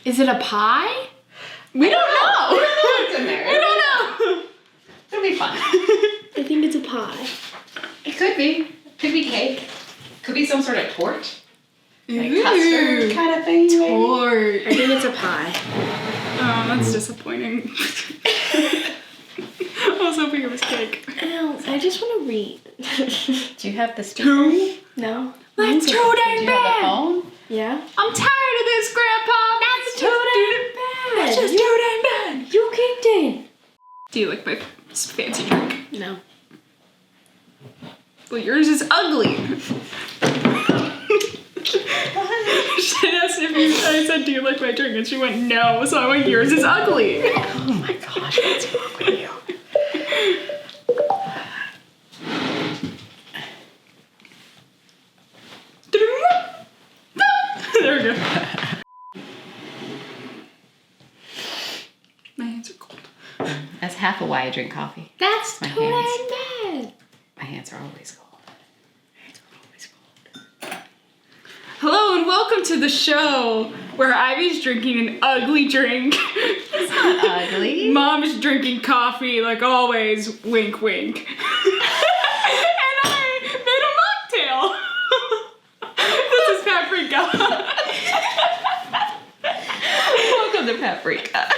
Is it a pie? We don't know. We don't know what's in there. We don't know. It'll be fun. I think it's a pie. It could be. Could be cake. Could be some sort of torte. Like Ooh. custard kind of thing. Torte. I think it's a pie. Oh, that's disappointing. I was hoping it was cake. Ow, I just want to read. Do you have the speaker? Two. No. That's too Do dang you have the bad. phone? Yeah? I'm tired of this, Grandpa. That's too dang bad. That's just too dang bad. You kicked it. Do you like my fancy drink? No. Well, yours is ugly. She asked if I said, do you like my drink? And she went, no. So I went, yours is ugly. Oh my gosh, what's wrong with you? There we go. My hands are cold. That's half of why I drink coffee. That's My too hands. dang bad. My hands are always cold. Hello and welcome to the show where Ivy's drinking an ugly drink. It's not ugly. Mom's drinking coffee like always, wink wink. And I made a mocktail. This is paprika. Welcome to Paprika.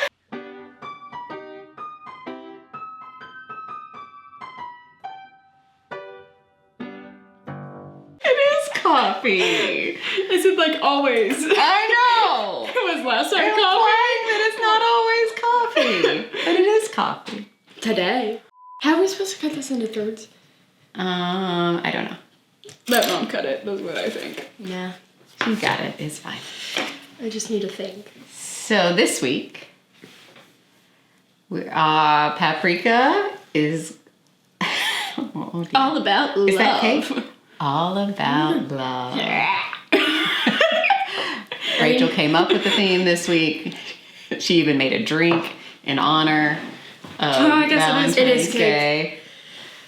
It is coffee. Is it like always? I know. It was last time I'm coffee. implying that it's not always coffee, but it is coffee. Today. How are we supposed to cut this into thirds? I don't know. Let Mom cut it, that's what I think. Nah. You got it. It's fine. I just need to think. So this week, Paprika is All about love. Is that cake? All about love. Rachel came up with the theme this week. She even made a drink in honor of I guess Valentine's it is cake. Day.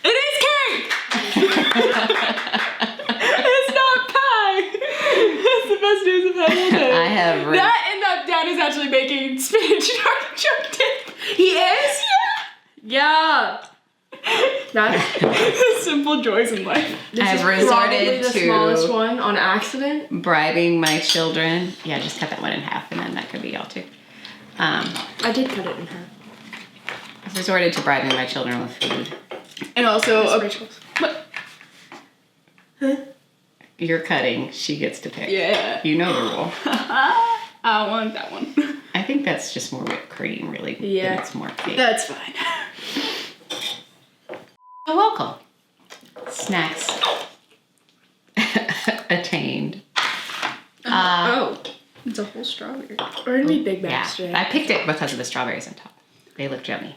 It is cake! It's not pie! That's the best news I've had all day. I have That and that Dad is actually making spinach and artichoke dip. He is? Yeah. That's Simple joys in life. I've probably resorted the smallest to one on accident. bribing my children. Yeah, just cut that one in half, and then that could be y'all too. I did cut it in half. I've resorted to bribing my children with food. And also, That's Rachel's. You're cutting, she gets to pick. yeah. You know the rule. I want that one. I think that's just more whipped cream, really. Yeah. Than it's more cake. That's fine. You're welcome. Snacks attained. Oh, it's a whole strawberry. We're gonna be Big Yeah, Macs today. I picked it because of the strawberries on top. They look yummy.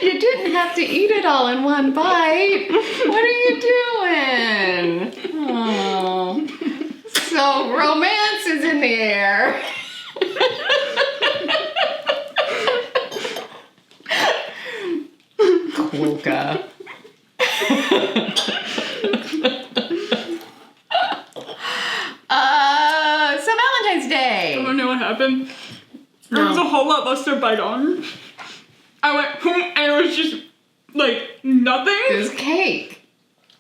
You didn't have to eat it all in one bite. What are you doing? Oh, so romance is in the air. Quokka. So Valentine's Day. I don't know what happened. There was a whole lot less to bite on. I went, and it was just, like, nothing. It was cake.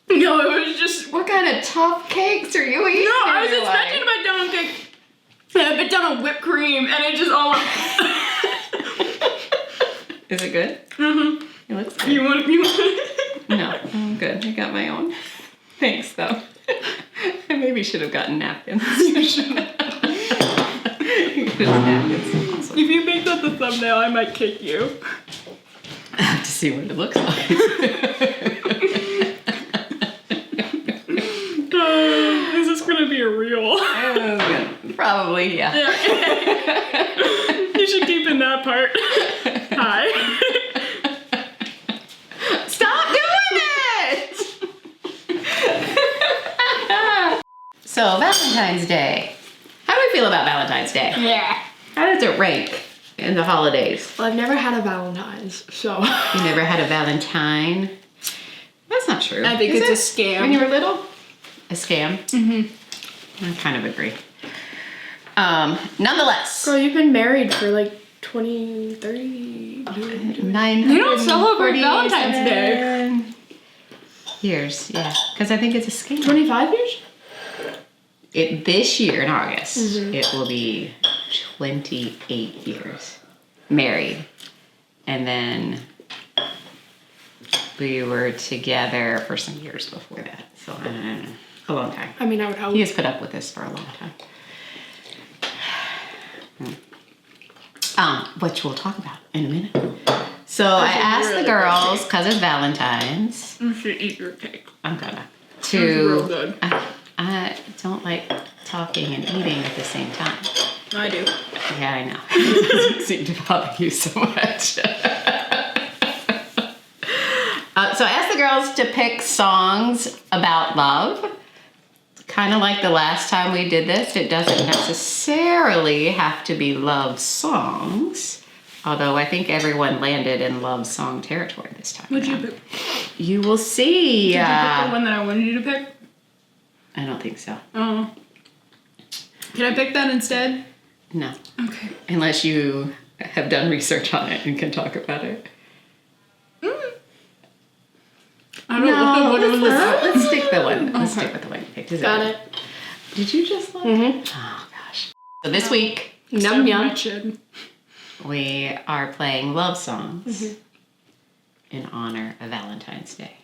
No, it was just, What kind of tough cakes are you eating? no, I in was your expecting to life? bite down on cake. And I bit down on whipped cream, and it just all went. Is it good? Mm-hmm. It looks good. You want? No, I'm good. I got my own. Thanks, though. I maybe should have gotten napkins. You should. Napkins. Awesome. If you make that the thumbnail, I might kick you. I have to see what it looks like. Is this gonna be a reel? Probably, yeah. Yeah. You should keep in that part. Hi. Stop doing it! So, Valentine's Day. How do we feel about Valentine's Day? Yeah. How does it rank in the holidays? Well, I've never had a Valentine's, so. You never had a Valentine? That's not true. I think Is it's a it? scam. When you were little? A scam? Mm-hmm. I kind of agree. Nonetheless. Girl, you've been married for like 20, 30 They don't celebrate Valentine's Day. Years, yeah. Because I think it's a scam. 25 years? This year in August, it will be 28 years married. And then we were together for some years before that. So, a long time. I mean, I would hope. He has put up with this for a long time. Which we'll talk about in a minute. So I asked really the girls, because it's Valentine's. You should eat your cake. I'm gonna. It's real good. I don't like talking and eating at the same time. I do. Yeah, I know. It doesn't seem to bother you so much. So I asked the girls to pick songs about love. Kind of like the last time we did this. It doesn't necessarily have to be love songs. Although I think everyone landed in love song territory this time. What'd you pick? You will see. Did you pick the one that I wanted you to pick? I don't think so. Oh. Can I pick that instead? No. Okay. Unless you have done research on it and can talk about it. I don't know what it was. Let's stick the one. Let's Okay. stick with the one you picked. Got it. Did you just look? Mm-hmm. Oh gosh. So this week Yum yum. Wretched. we are playing love songs in honor of Valentine's Day.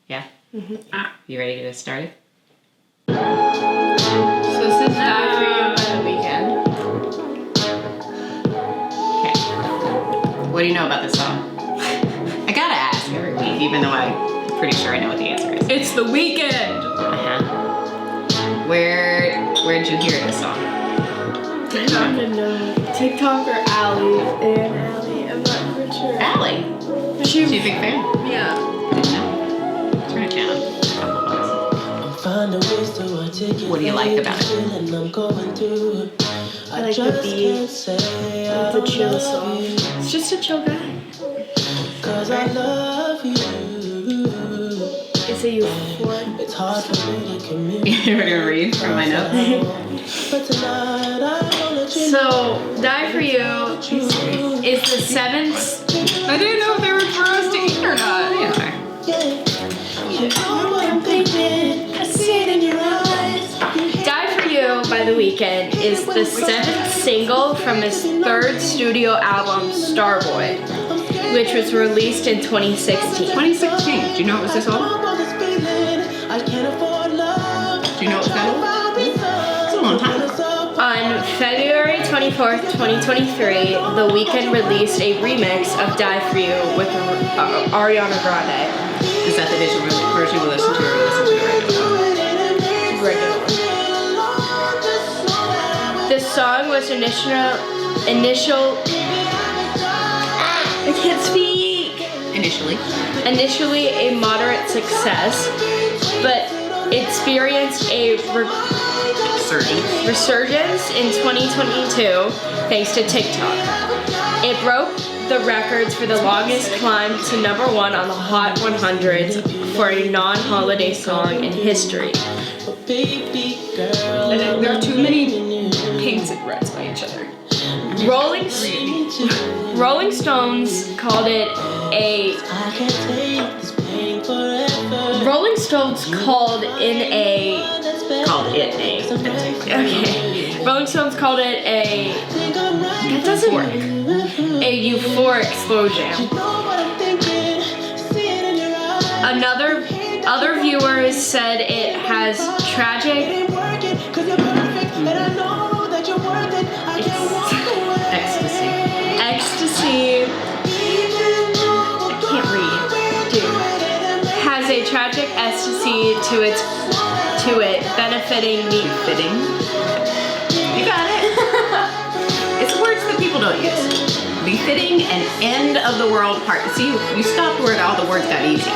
Yeah? You ready to get us started? So this is Die For You by The Weeknd. Okay. What do you know about this song? I gotta ask every week, even though I'm pretty sure I know what the answer is. It's The Weeknd. Uh-huh. Where'd you hear this song? I don't know. TikTok or Allie? And Allie, I'm not for sure. Allie. She a big fan? Yeah. Didn't know. Turn it down. What do you like about it? I like the beat. It's a chill song. It's just a chill guy. Cause I love you. It's a euphoric. It's hard for me to commit. You were gonna read from my notes? But tonight I wanna So, Die For You is the 7th. I didn't know if they were for us to eat or not. They are. Die For You by The Weeknd is the 7th single from his 3rd studio album, Starboy, which was released in 2016. 2016. Do you know it was this old? Do you know it was that old? It's a long time. On February 24th, 2023, The Weeknd released a remix of Die For You with Ariana Grande. Is that the digital version we listened to, or listen to the regular one? This song was initial I can't speak. Initially a moderate success, but experienced a resurgence in 2022 thanks to TikTok. It broke the records for the longest climb to #1 on the Hot 100 for a non-holiday song in history. And there are too many pinks and reds by each other. Rolling Stones called it a. Rolling Stones called it a. Okay. Rolling Stones called it a. That doesn't work. A euphoric slow jam. Other viewers said it has tragic. Ecstasy. I can't read. Dude. Has a tragic ecstasy to it, benefiting me. You got it. It's words that people don't use. Befitting an end of the world party. See, you stopped where all the words got easy.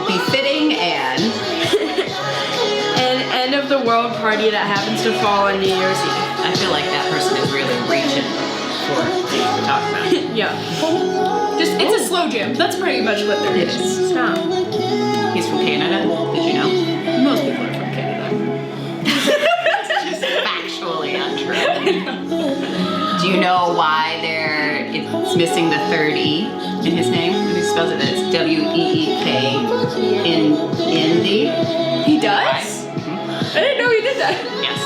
Befitting an end of the world party that happens to fall on New Year's Eve. I feel like that person is really reaching for things to talk about. Yeah. It's a slow jam. That's pretty much what there It is. is. Stop. He's from Canada. Did you know? Most people are from Canada. missing the third E in his name. When he spells it, it's W-E-E-K in Indy. He does? I didn't know he did that. Yes.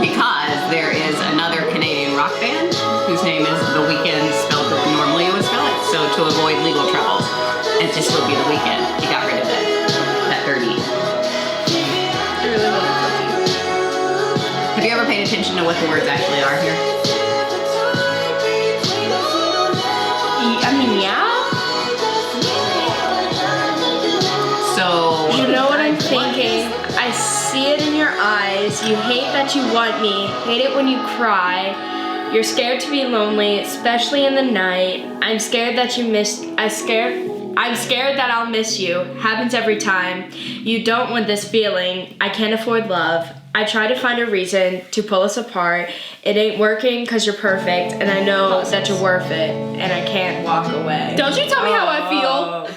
Because there is another Canadian rock band whose name is The Weeknd, spelled the normally you would spell it. So to avoid legal troubles, and to still be The Weeknd, he got rid of that third E. I really love that. Have you ever paid attention to what the words actually are here? I mean, yeah. So You know what I'm thinking? I see it in your eyes. You hate that you want me. Hate it when you cry. You're scared to be lonely, especially in the night. I'm scared that you miss. I'm scared that I'll miss you. Happens every time. You don't want this feeling. I can't afford love. I try to find a reason to pull us apart. It ain't working because you're perfect, and I know that you're worth it, and I can't walk away. Don't you tell me how I feel.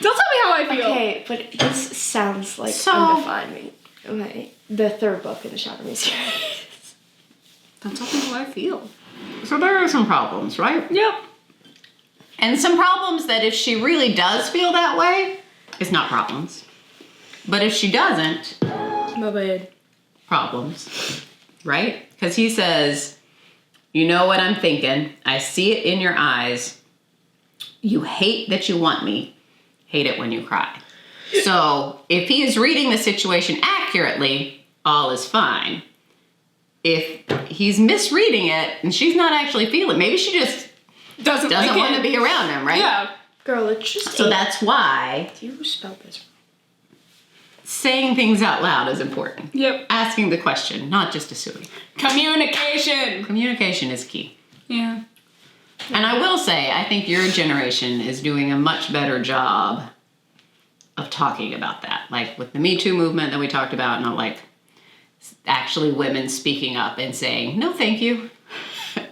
Don't tell me how I feel. Okay, but this sounds like So- undefined. Okay, the third book in the Shadow Me series. Don't tell me how I feel. So there are some problems, right? Yep. And some problems that if she really does feel that way, it's not problems. But if she doesn't, My bad. problems, right? Because he says, you know what I'm thinking. I see it in your eyes. You hate that you want me. Hate it when you cry. So if he is reading the situation accurately, all is fine. If he's misreading it and she's not actually feeling, maybe she just Doesn't want to be around him, right? Yeah. Girl, it's just. So that's why You spelled this saying things out loud is important. Yep. Asking the question, not just assuming. Communication. Communication is key. Yeah. And I will say, I think your generation is doing a much better job of talking about that. Like with the Me Too movement that we talked about, and like actually women speaking up and saying, no, thank you.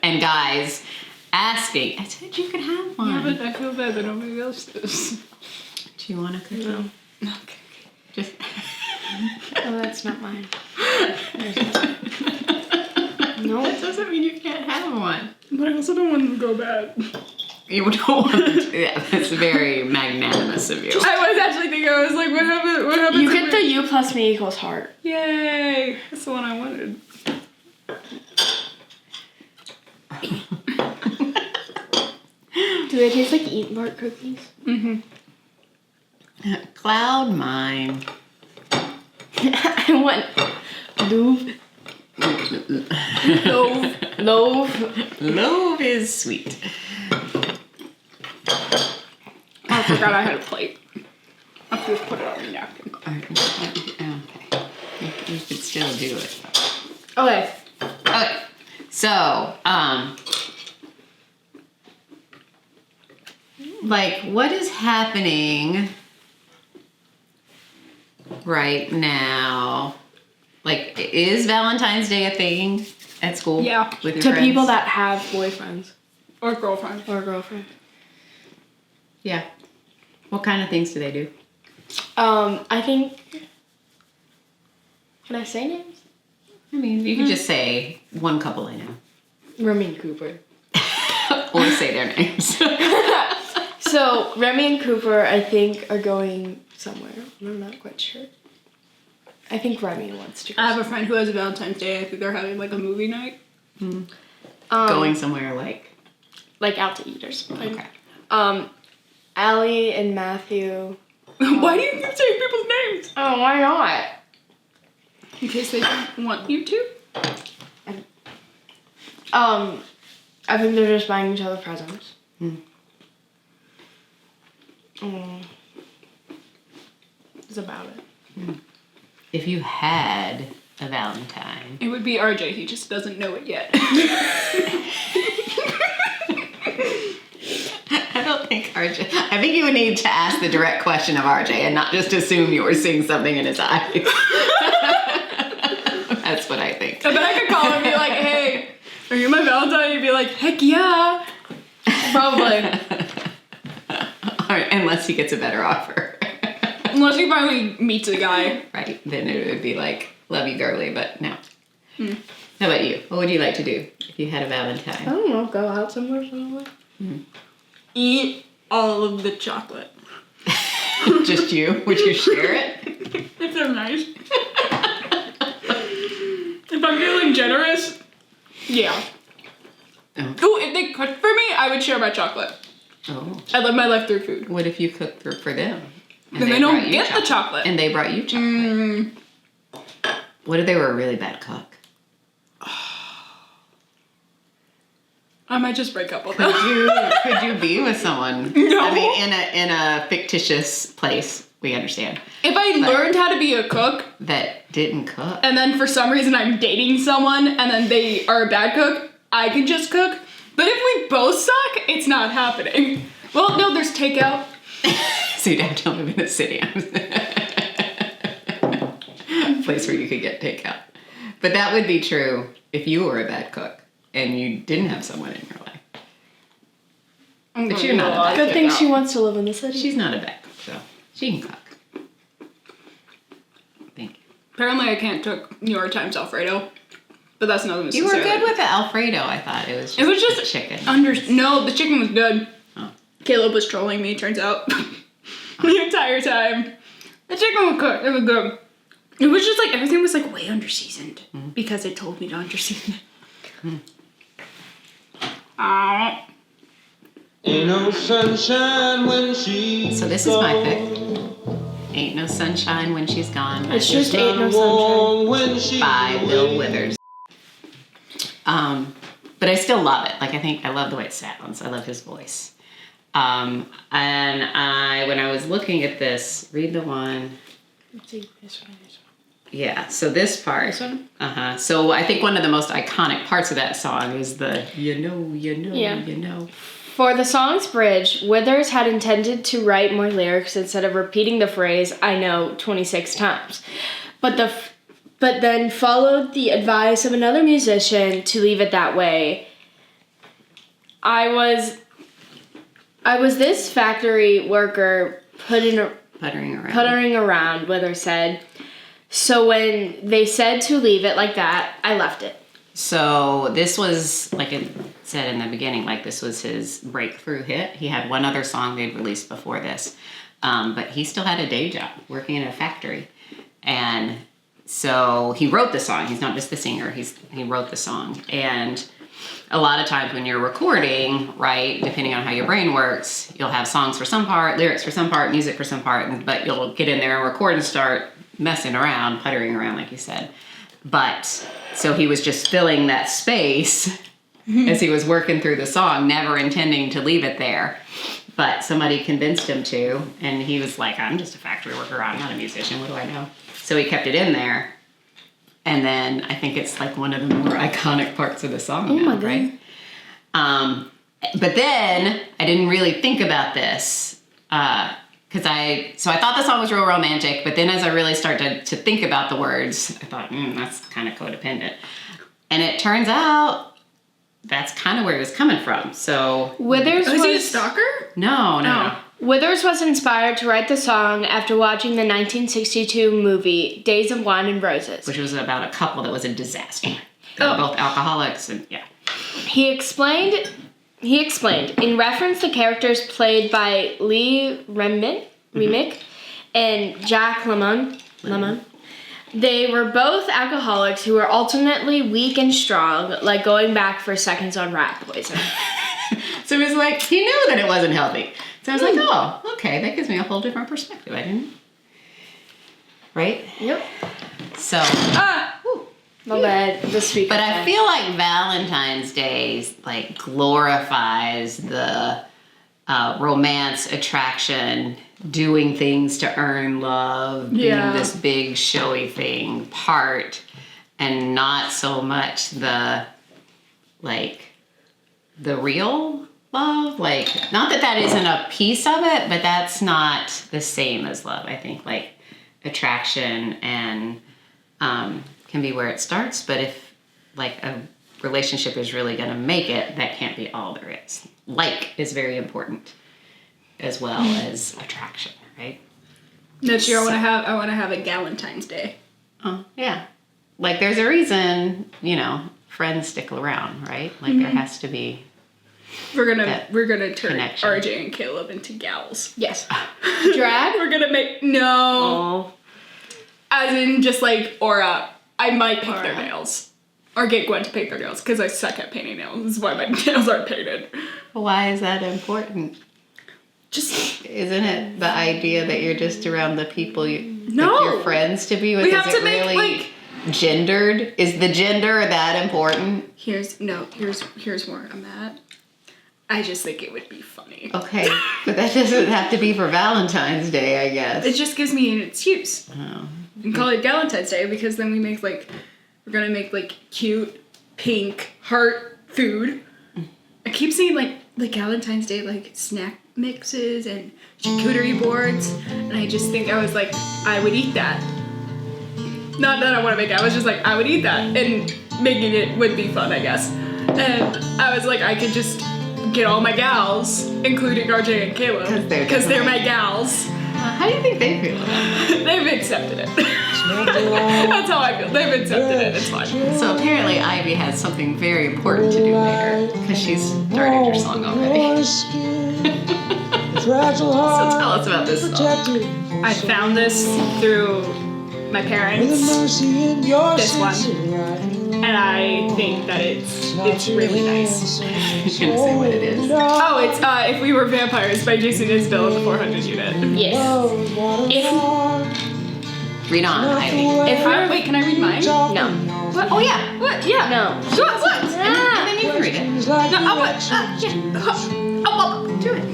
And guys asking, I said you can have one. Yeah, but I feel bad that nobody else does. Do you want a cookie? No. Okay. Just Oh, that's not mine. No. That doesn't mean you can't have one. But I also don't want them to go bad. You don't want to do that. That's very magnanimous of you. I was actually thinking, I was like, what happened? What happened? You to get the me? U plus me equals heart. Yay! That's the one I wanted. Do they taste like Eat Mart cookies? Mm-hmm. Cloud mine. I want Louvre. Loaf is sweet. I forgot I had a plate. I have to just put it on the napkin. Okay. You could still do it. Okay. Okay. So, like, what is happening right now? Like, is Valentine's Day a thing at school? Yeah. With your To friends? people that have boyfriends Or girlfriend. or girlfriends. Yeah. What kind of things do they do? I think. Can I say names? I mean, you can just say one couple I know. Remy and Cooper. Or say their names. So Remy and Cooper, I think, are going somewhere. I'm not quite sure. I think Remy wants to. I have a friend who has a Valentine's Day. I think they're having like a movie night. Going somewhere like... like out to eat or something. Okay. Allie and Matthew. Why do you keep saying people's names? Oh, why not? In case they want you to. I think they're just buying each other presents. That's about it. If you had a Valentine... It would be RJ. He just doesn't know it yet. I don't think RJ... I think you would need to ask the direct question of RJ and not just assume you were seeing something in his eyes. That's what I think. I bet I could call him and be like, hey, are you my Valentine? He'd be like, heck yeah. Probably. Or, unless he gets a better offer. Unless he finally meets a guy. Right, then it would be like, love you girly, but no. How about you? What would you like to do if you had a I Valentine? don't know, go out somewhere probably. Eat all of the chocolate. Just you? Would you share it? If they're nice. If I'm feeling generous, yeah. Oh. Oh, if they cooked for me, I would share my chocolate. Oh. I live my life through food. What if you cooked for them? And Then they brought don't you get the chocolate. And they brought you chocolate. What if they were a really bad cook? I might just break up with them. Could you be with someone? No. I mean, in a fictitious place, we understand. If I learned how to be a cook, That didn't cook. and then for some reason I'm dating someone, and then they are a bad cook, I can just cook. But if we both suck, it's not happening. Well, no, there's takeout. So you'd have to live in a city. Place where you could get takeout. But that would be true if you were a bad cook and you didn't have someone in your life. But you're not a bad Good cook. thing she wants to live in the city. She's not a bad cook, so she can cook. Thank you. Apparently I can't cook New York Times Alfredo, but that's not You were good with the Alfredo, I thought. It was just chicken. No, the chicken was good. Oh. Caleb was trolling me, turns out. The entire time. The chicken was cooked. It was good. It was just like, everything was like way under-seasoned. Because they told me to under-season it. Ain't no sunshine when she's So this is my pick. Ain't No Sunshine When She's Gone by It's just Ain't No Sunshine. warm when she Bill Withers. But I still love it. Like, I love the way it sounds. I love his voice. And when I was looking at this, read the one. Let's see, this one. Yeah, so this part. This one? Uh-huh. So I think one of the most iconic parts of that song is the you know, Yeah. you know. For the song's bridge, Withers had intended to write more lyrics instead of repeating the phrase "I know" 26 times, but then followed the advice of another musician to leave it that way. I was this factory worker Puttering around. puttering around, Withers said. So when they said to leave it like that, I left it. So this was, like it said in the beginning, like this was his breakthrough hit. He had one other song they'd released before this, but he still had a day job working in a factory. And so he wrote the song. He's not just the singer, he wrote the song. And a lot of times when you're recording, right, depending on how your brain works, you'll have songs for some part, lyrics for some part, music for some part, but you'll get in there and record and start messing around, puttering around, like you said. But so he was just filling that space as he was working through the song, never intending to leave it there. But somebody convinced him to, and he was like, I'm just a factory worker, I'm not a musician, what do I know? So he kept it in there. And then I think it's like one of the more iconic parts of the song now, right? But then I didn't really think about this because I thought the song was real romantic, but then as I really started to think about the words, I thought, that's kind of codependent. And it turns out that's kind of where he was coming from. So Withers Was he a stalker? no. Withers was inspired to write the song after watching the 1962 movie Days of Wine and Roses. Which was about a couple that was a disaster. They were both alcoholics and yeah. He explained, in reference to characters played by Lee Remick and Jack Lemmon, they were both alcoholics who were alternately weak and strong, like going back for seconds on rat poison. So he was like, he knew that it wasn't healthy. So I was like, oh, okay, that gives me a whole different perspective. I didn't. Right? Yep. So, My bad. This week. but I feel like Valentine's Day like glorifies the romance, attraction, doing things to earn love, being this big showy thing part, and not so much the real love. Like, not that isn't a piece of it, but that's not the same as love. I think like attraction and can be where it starts, but if like a relationship is really going to make it, that can't be all there is. Like is very important as well as attraction, right? Next year I want to have a Galentine's Day. Oh, yeah. like, there's a reason, friends stick around, right? Like, there has to be. We're gonna turn connection. RJ and Caleb into gals. Yes. Drag? We're gonna make Oh. as in just like Aura. I might paint their nails. Or get Gwen to paint their nails, because I suck at painting nails. This is why my nails aren't painted. Why is that important? Just Isn't it the idea that you're just around the people No. your friends to be with? We Is have it to make, really like- gendered? Is the gender that important? here's where I'm at. I just think it would be funny. Okay, but that doesn't have to be for Valentine's Day, I guess. It just gives me an excuse. Oh. And call it Valentine's Day, because then we're gonna make like cute pink heart food. I keep seeing like Valentine's Day like snack mixes and charcuterie boards, and I just think I was like, I would eat that. Not that I want to make it, I was just like, I would eat that, and making it would be fun, I guess. And I was like, I could just get all my gals, including RJ and Caleb, 'Cause they're because they're my gals. How do you think they feel about it? They've accepted it. That's how I feel. They've accepted it. It's fine. So apparently Ivy has something very important to do later, because she's started her song already. So tell us about this song. I found this through my parents, this one, and I think that it's really nice. You're gonna say what it is. Oh, it's If We Were Vampires by Jason Isbell in the 400 unit. Yes. Read on, Ivy. Wait, can I read mine? No. What? Oh yeah. What? Yeah. No. What? And then you can read it. No, what? Yeah. Do it.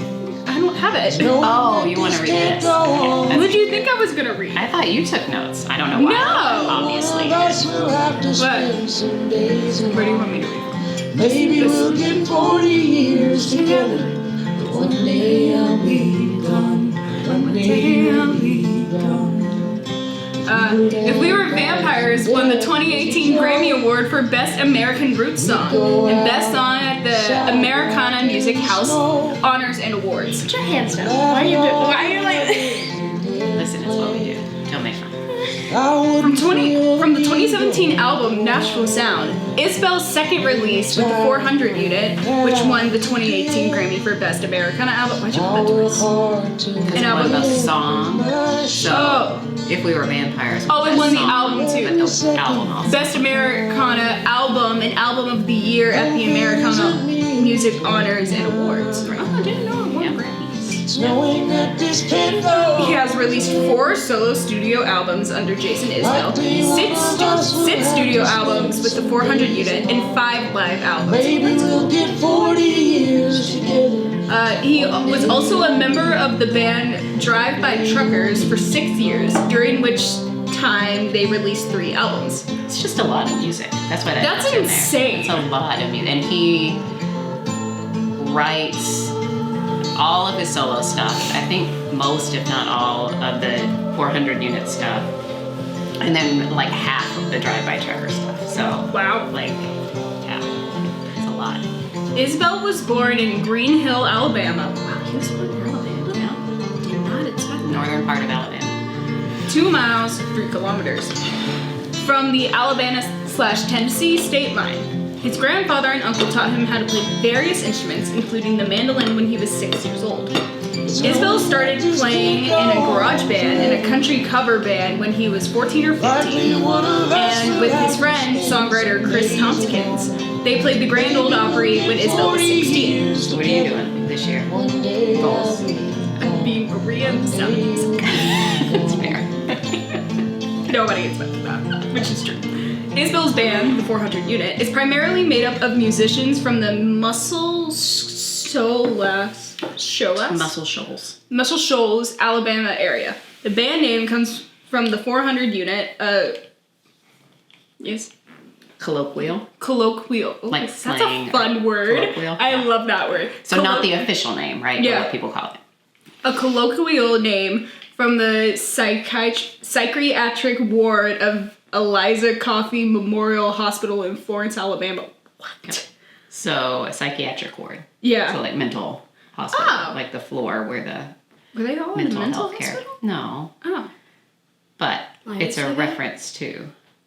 I don't have it. Oh, you want to read this? What did you think I was gonna read? I thought you took notes. I don't know why. No. Obviously. What? Where do you want me to read? Maybe we'll get 40 years together. But one day I'll be gone. One day I'll be gone. If We Were Vampires won the 2018 Grammy Award for Best American Roots Song and Best Song at the Americana Music House Honors and Awards. Put your hands down. Why are you like... Listen, it's what we do. Don't make fun. From the 2017 album Nashville Sound, Isbell's second release with the 400 unit, which won the 2018 Grammy for Best Americana Album. Why'd you put that twice? Because An it won album. the song. So, Oh. If We Were Vampires. Oh, it best won the song, album, too. But the album also. Best Americana Album and Album of the Year at the Americana Music Honors and Awards. Oh, I didn't know it won Yeah. Grammys. Knowing that this can go. He has released 4 solo studio albums under Jason Isbell, 6 studio albums with the 400 unit, and 5 live albums. Maybe we'll get 40 years together. He was also a member of the band Drive By Truckers for 6 years, during which time they released 3 albums. It's just a lot of music. That's why That's in there. insane. It's a lot of music. And he writes all of his solo stuff. I think most, if not all, of the 400 unit stuff. And then like half of the Drive By Trucker stuff. So, Wow. like, yeah, it's a lot. Isbell was born in Green Hill, Alabama. Wow, he was born in Alabama? Yeah. Did not expect that. Northern part of Alabama. 2 miles, 3 kilometers from the Alabama/Tennessee state line. His grandfather and uncle taught him how to play various instruments, including the mandolin, when he was 6 years old. Isbell started playing in a garage band and a country cover band when he was 14 or 15, and with his friend, songwriter Chris Tompkins. They played the Grand Ole Opry when Isbell was 16. So what are you doing this year? Goals. I'm being Maria in the sound of music. That's fair. Nobody expected that, which is true. Isbell's band, the 400 unit, is primarily made up of musicians from the Muscle Shoals, Alabama area. The band name comes from the 400 unit, yes? Colloquial. Colloquial. Like That's slang a fun or word. colloquial, I yeah. love that word. So not the official name, right? Yeah. But what people call it. A colloquial name from the psychiatric ward of Eliza Coffey Memorial Hospital in Florence, Alabama. What? So a psychiatric ward. Yeah. So like mental hospital, Oh. like the floor where the Were they all in mental mental health care. hospital? No, Oh. but Why it's is a that? reference to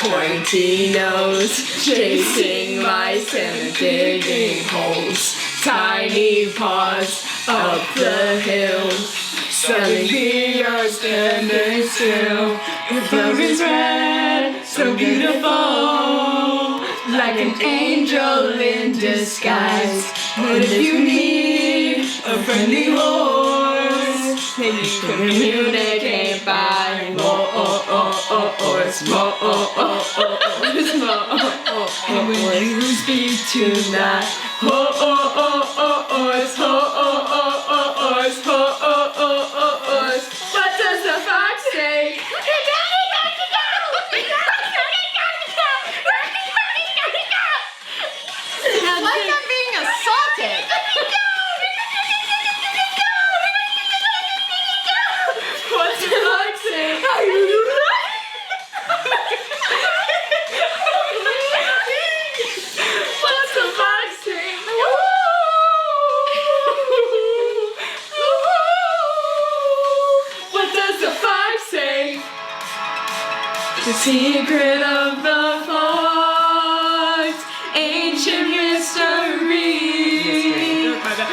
pointy nose, chasing mice and digging holes. Tiny paws up the hill, suddenly you're standing still. Your fur is red, so beautiful, like an angel in disguise. But if you need a friendly horse, then you communicate by more-ors, and when you speak to that horse, what does the fox say? Like I'm being assaulted. What's the fox say? What's the fox say? What does the fox say? The secret of the fox, ancient mystery.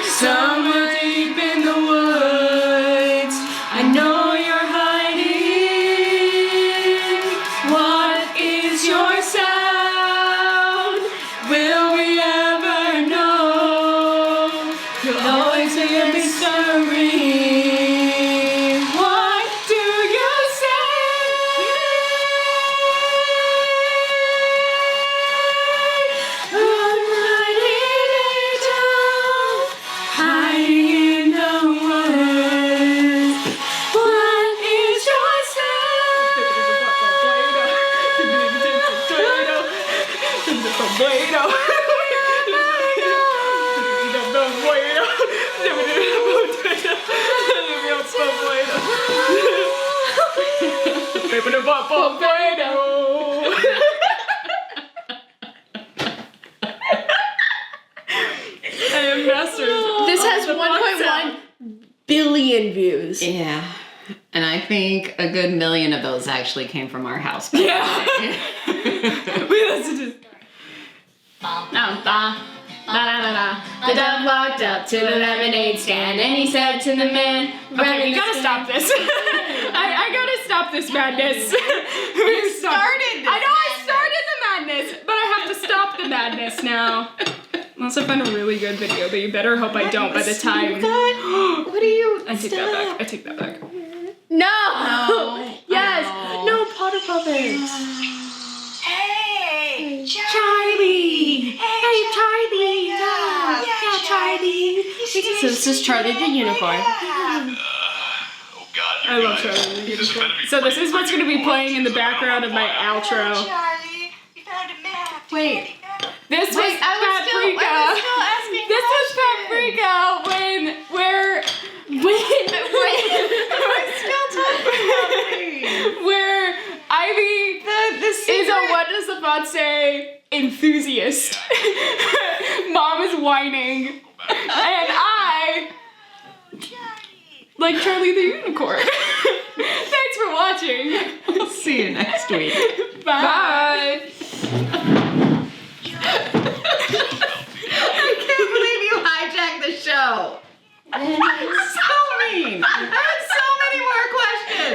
Somewhere deep in the woods, I know you're hiding. What is your sound? Will we ever know? You'll always be a mystery. What do you say? I'm writing it down, hiding in the woods. What is your I am master. This has 1.1 billion views. Yeah. And I think a good million of those actually came from our house. Yeah. We listened to The dog walked up to the lemonade stand and he said to the man, okay, we gotta stop this. I gotta stop this madness. We started this I know I started the madness, but I have to stop the madness now. Unless I find a really good video, but you better hope I don't by the time. What are you? I take that back. I take that back. No. Yes. No. No Potter puppets. Hey, Charlie. Hey, Charlie. Yeah, Charlie. So this is Charlie the unicorn. Oh God, I love Charlie the unicorn. So this is what's gonna be playing in the background of my outro. Charlie, we found a map. Wait. This was Wait, I was Paprika. still asking This was Paprika where Ivy is a what does the font say enthusiast. Mom is whining, and I like Charlie the unicorn. Thanks for watching. We'll see you next week.